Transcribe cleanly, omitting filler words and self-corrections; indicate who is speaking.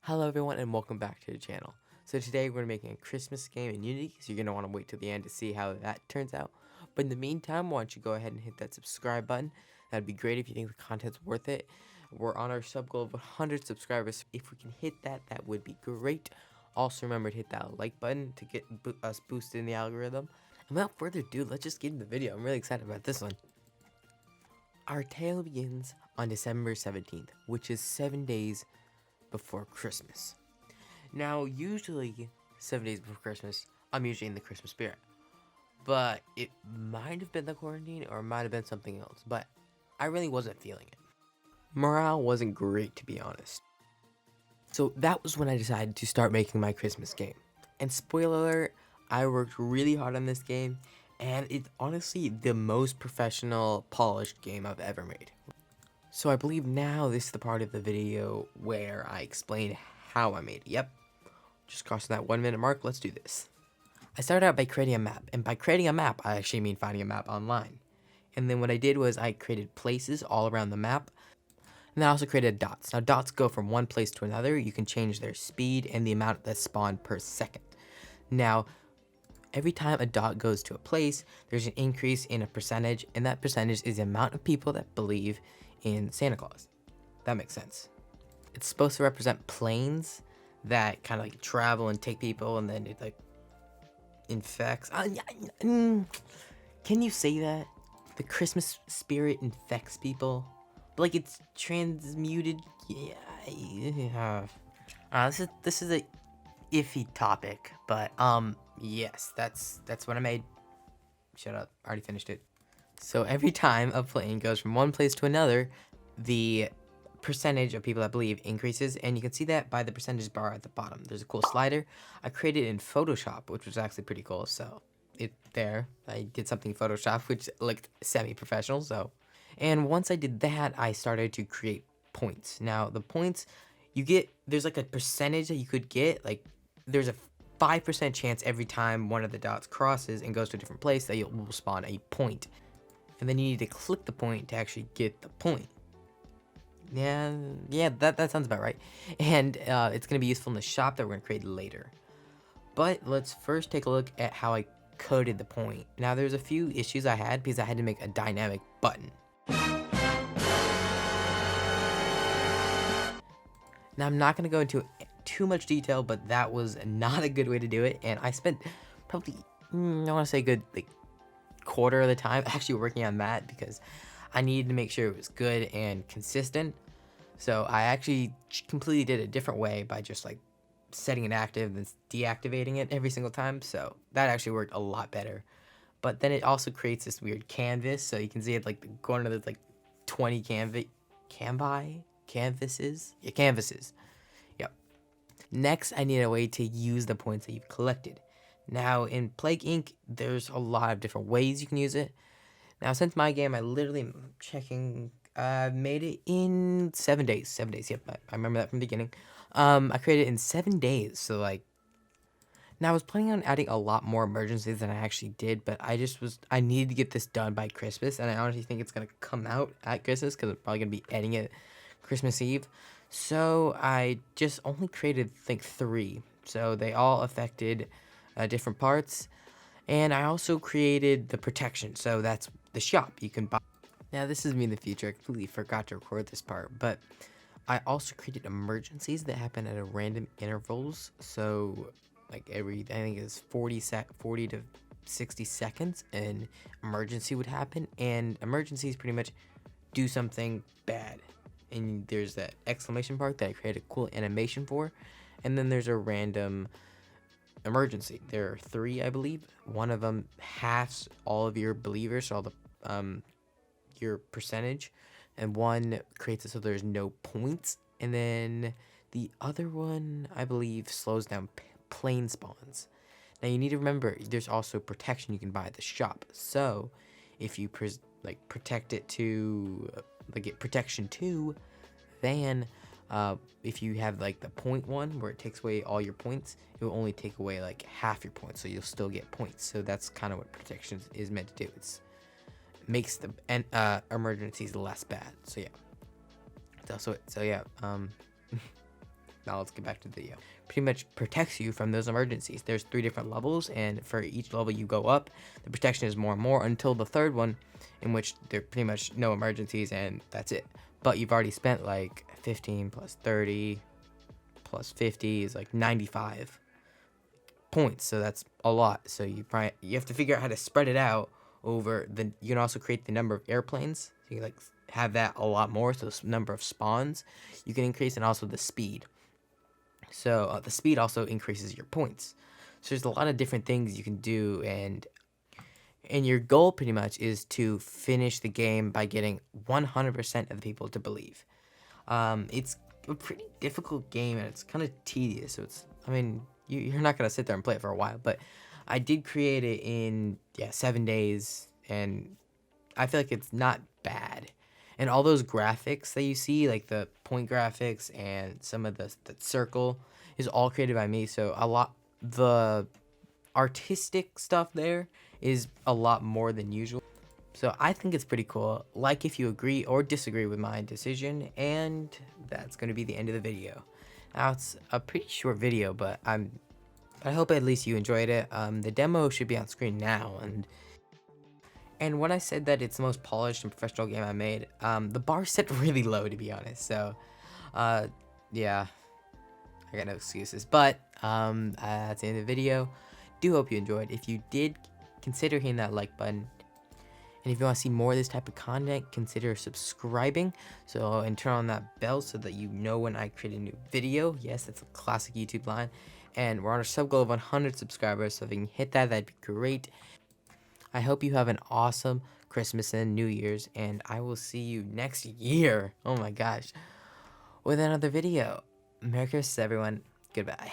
Speaker 1: Hello everyone and welcome back to the channel. So today we're making a Christmas game in Unity, so you're going to want to wait till the end to see how that turns out. But in the meantime, why don't you go ahead and hit that subscribe button. That'd be great if you think the content's worth it. We're on our sub goal of 100 subscribers. If we can hit that, that would be great. Also remember to hit that like button to get us boosted in the algorithm. And without further ado, let's just get into the video. I'm really excited about this one. Our tale begins on December 17th, which is 7 days before Christmas. Now, usually 7 days before Christmas, I'm usually in the Christmas spirit. But it might have been the quarantine or it might have been something else. But I really wasn't feeling it. Morale wasn't great, to be honest. So that was when I decided to start making my Christmas game. And spoiler alert, I worked really hard on this game. And it's honestly the most professional, polished game I've ever made. So I believe now this is the part of the video where I explain how I made it. Yep, just crossing that 1 minute mark, let's do this. I started out by creating a map, and by creating a map, I actually mean finding a map online. And then what I did was I created places all around the map, and I also created dots. Now dots go from one place to another. You can change their speed and the amount that spawn per second. Now, every time a dot goes to a place, there's an increase in a percentage, and that percentage is the amount of people that believe in Santa Claus. That makes sense. It's supposed to represent planes that kind of like travel and take people, and then it like infects. Can you say that? The Christmas spirit infects people, but like it's transmuted. Yeah. This is a iffy topic, but yes, that's what I made. Shut up, I already finished it. So every time a plane goes from one place to another, the percentage of people that believe increases, and you can see that by the percentage bar at the bottom. There's a cool slider. I created it in Photoshop, which was actually pretty cool. So I did something in Photoshop, which looked semi-professional. And once I did that, I started to create points. Now the points you get, there's like a percentage that you could get. Like there's a 5% chance every time one of the dots crosses and goes to a different place that you'll spawn a point. And then you need to click the point to actually get the point. Yeah, that sounds about right. And it's going to be useful in the shop that we're going to create later. But let's first take a look at how I coded the point. Now, there's a few issues I had because I had to make a dynamic button. Now, I'm not going to go into too much detail, but that was not a good way to do it. And I spent probably, I want to say a good quarter of the time actually working on that because I needed to make sure it was good and consistent. So I actually completely did it a different way by just like setting it active and deactivating it every single time. So that actually worked a lot better. But then it also creates this weird canvas, so you can see it like going to the like 20 canvases. Yep. Next, I need a way to use the points that you've collected. Now, in Plague Inc., there's a lot of different ways you can use it. Now, since my game, I literally am checking, made it in 7 days. 7 days, yep, I remember that from the beginning. I created it in 7 days, so like, now I was planning on adding a lot more emergencies than I actually did, but I needed to get this done by Christmas, and I honestly think it's going to come out at Christmas, because I'm probably going to be editing it Christmas Eve. So I just only created, I think, 3. So they all affected different parts. And I also created the protection. So that's the shop you can buy. Now, this is me in the future. I completely forgot to record this part. But I also created emergencies that happen at a random intervals. So like I think it's 40 to 60 seconds an emergency would happen. And emergencies pretty much do something bad. And there's that exclamation mark that I created a cool animation for. And then there's a random emergency. There are 3, I believe. One of them halves all of your believers, so all the your percentage, and one creates it so there's no points. And then the other one, I believe, slows down plane spawns. Now you need to remember, there's also protection you can buy at the shop. So if you protect it to get protection 2, then if you have like the point one where it takes away all your points, it will only take away like half your points, so you'll still get points. So that's kind of what protection is meant to do. It makes the emergencies less bad. So yeah, so yeah, now let's get back to the video. Pretty much protects you from those emergencies. There's 3 different levels, and for each level you go up, the protection is more and more until the 3rd one, in which there pretty much no emergencies and that's it. But you've already spent like 15 plus 30 plus 50 is like 95 points, so that's a lot. So you have to figure out how to spread it out over the. You can also create the number of airplanes. So you like have that a lot more. So the number of spawns you can increase, and also the speed. So the speed also increases your points. So there's a lot of different things you can do, and your goal pretty much is to finish the game by getting 100% of the people to believe. It's a pretty difficult game, and it's kind of tedious. So I mean, you're not gonna sit there and play it for a while, but I did create it in 7 days, and I feel like it's not bad. And all those graphics that you see, like the point graphics and some of the circle, is all created by me. So the artistic stuff there is a lot more than usual. So I think it's pretty cool. Like if you agree or disagree with my decision, and that's going to be the end of the video. Now it's a pretty short video, but I hope at least you enjoyed it. The demo should be on screen now, and when I said that it's the most polished and professional game I made, the bar set really low, to be honest. So, yeah, I got no excuses. But that's the end of the video. Do hope you enjoyed. If you did, consider hitting that like button. And if you want to see more of this type of content, consider subscribing. So, and turn on that bell so that you know when I create a new video. Yes, that's a classic YouTube line. And we're on our sub goal of 100 subscribers. So if you can hit that, that'd be great. I hope you have an awesome Christmas and New Year's, and I will see you next year. Oh my gosh. With another video. Merry Christmas, everyone. Goodbye.